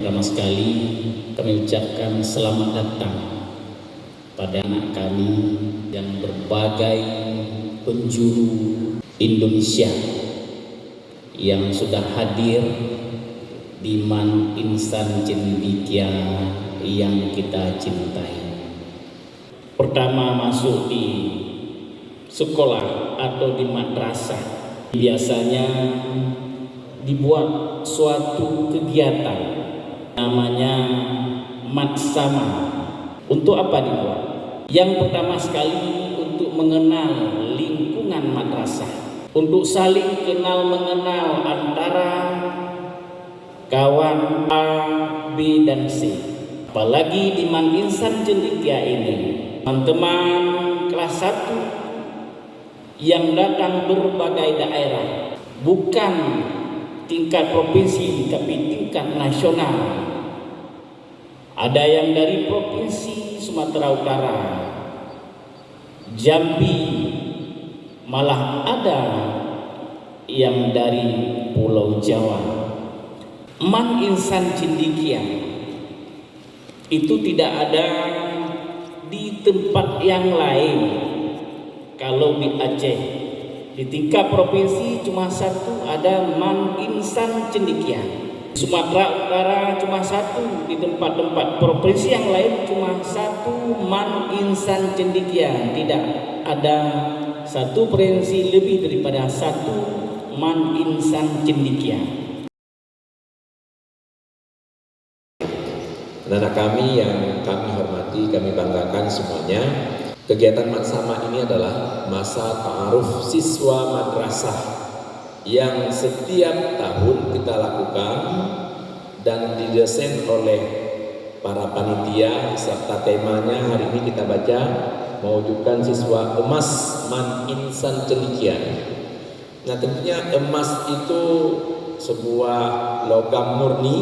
Pertama sekali kami ucapkan selamat datang pada anak kami yang berbagai penjuru Indonesia yang sudah hadir di Man Insan Cendekia yang kita cintai. Pertama masuk di sekolah atau di madrasah, biasanya dibuat suatu kegiatan namanya matsama. Untuk apa dibuat? Yang pertama sekali untuk mengenal lingkungan madrasah, untuk saling kenal mengenal antara kawan A, B, dan C. Apalagi di Man Insan Cendekia ini, teman-teman kelas 1 yang datang berbagai daerah, bukan tingkat provinsi tapi tingkat nasional. Ada yang dari provinsi Sumatera Utara, Jambi, malah ada yang dari Pulau Jawa. Man Insan Cendekia itu tidak ada di tempat yang lain. Kalau di Aceh, di tingkat provinsi cuma satu, ada Man Insan Cendekia. Sumatera Utara cuma satu, di tempat-tempat provinsi yang lain cuma satu Man Insan Cendekia. Tidak ada satu provinsi lebih daripada satu Man Insan Cendekia. Anak kami yang kami hormati, kami banggakan semuanya. Kegiatan matsama ini adalah masa ta'aruf siswa madrasah yang setiap tahun kita lakukan dan didesain oleh para panitia, serta temanya hari ini kita baca mewujudkan siswa emas Man Insan Cendekia. Nah, tentunya emas itu sebuah logam murni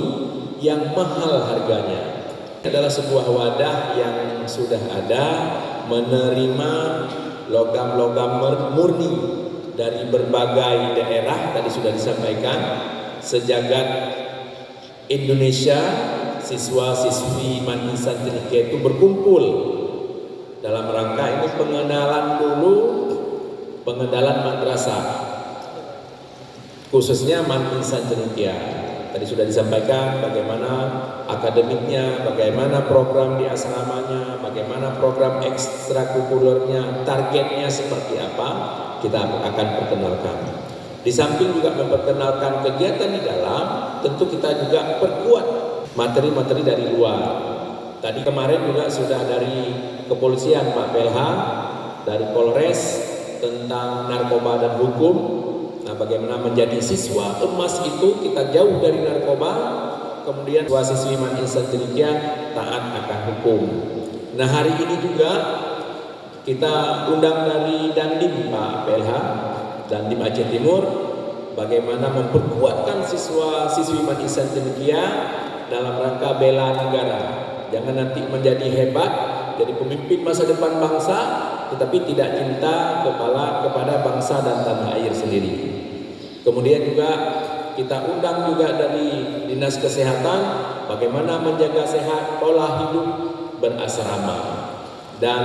yang mahal harganya. Adalah sebuah wadah yang sudah ada menerima logam-logam murni dari berbagai daerah. Tadi sudah disampaikan, sejagat Indonesia siswa-siswi Man Insan Cendekia itu berkumpul dalam rangka ini pengenalan madrasah, khususnya Man Insan Cendekia. Tadi sudah disampaikan bagaimana akademiknya, bagaimana program di asramanya, bagaimana program ekstrakurikulernya, targetnya seperti apa, kita akan perkenalkan. Di samping juga memperkenalkan kegiatan di dalam, tentu kita juga perkuat materi-materi dari luar. Tadi kemarin juga sudah dari kepolisian Pak PLH, dari Polres tentang narkoba dan hukum. Nah, bagaimana menjadi siswa emas itu kita jauh dari narkoba, kemudian siswi Man Insan Cendekia taat akan hukum. Nah, hari ini juga kita undang dari Dandim Pak PLH, Dandim Aceh Timur, bagaimana memperkuatkan siswa-siswi Man Insan Cendekia dalam rangka bela negara. Jangan nanti menjadi hebat, jadi pemimpin masa depan bangsa, tetapi tidak cinta kepada bangsa dan tanah air sendiri. Kemudian juga kita undang juga dari Dinas Kesehatan bagaimana menjaga sehat pola hidup berasrama. Dan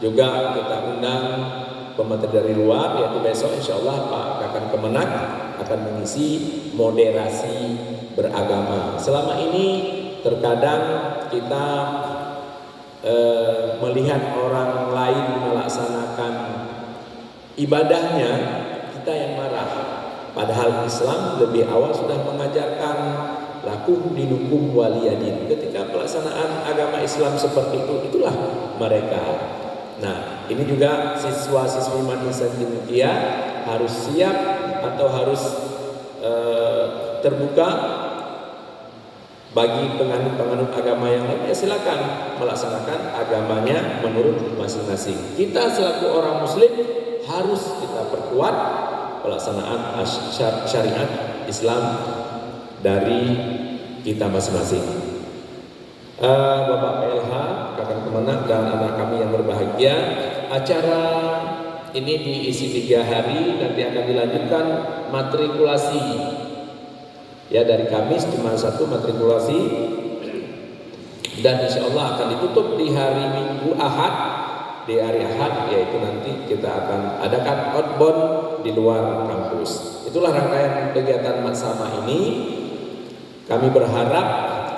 juga kita undang pemateri dari luar, yaitu besok insya Allah Pak Kakan Kemenak akan mengisi moderasi beragama. Selama ini terkadang kita melihat orang lain melaksanakan ibadahnya, kita yang marah. Padahal Islam lebih awal sudah mengajarkan lakum dinukum waliyadin. Ketika pelaksanaan agama Islam seperti itu, itulah mereka. Nah, ini juga siswa-siswi Man Insan Cendekia harus siap atau harus terbuka bagi penganut-penganut agama yang lain. Ya, silakan melaksanakan agamanya menurut masing-masing. Kita selaku orang Muslim harus kita perkuat pelaksanaan syariat Islam dari kita masing-masing. Bapak PLH, Kakan Kemenak, dan anak kami yang berbahagia, acara ini diisi 3 hari, nanti akan dilanjutkan matrikulasi Ya, dari Kamis cuma 1 matrikulasi, dan insya Allah akan ditutup di hari Minggu Ahad. Di hari Ahad yaitu nanti kita akan adakan outbound di luar kampus. Itulah rangkaian kegiatan Matsama ini. Kami berharap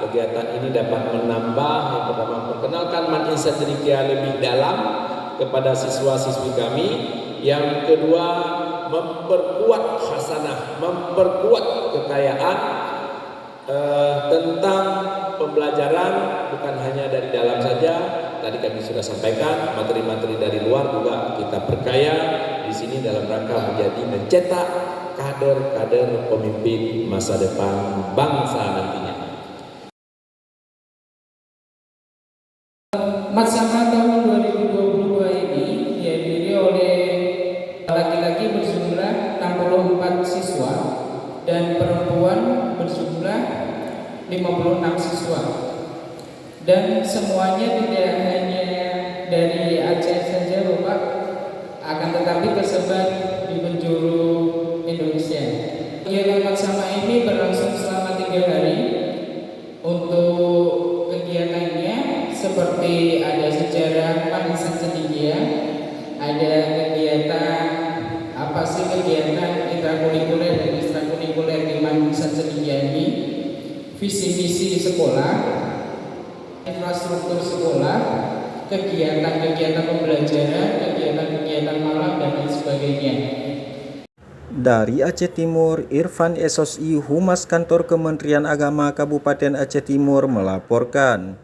kegiatan ini dapat menambah, yang pertama memperkenalkan Man Insan Cendekia lebih dalam kepada siswa-siswi kami. Yang kedua, memperkuat hasanah, memperkuat kekayaan tentang pembelajaran, bukan hanya dari dalam saja. Tadi kami sudah sampaikan, materi-materi dari luar juga kita perkaya di sini dalam rangka mencetak kader-kader pemimpin masa depan bangsa nantinya. Matsama tahun 2022 ini dihadiri oleh laki-laki berjumlah 64 siswa dan perempuan berjumlah 56 siswa, dan semuanya tidak hanya dari Aceh saja Bapak, akan tetapi tersebar di penjuru Indonesia. Kegiatan Matsama ini berlangsung selama 3 hari. Untuk kegiatannya seperti ada sejarah Man Insan Cendekia, ada kegiatan apa sih kegiatan intrakurikuler dan ekstrakurikuler di Man Insan Cendekia ini, visi-misi di sekolah, infrastruktur sekolah, kegiatan-kegiatan pembelajaran, kegiatan-kegiatan malam, dan lain sebagainya. Dari Aceh Timur, Irfan SOSI, Humas Kantor Kementerian Agama Kabupaten Aceh Timur melaporkan.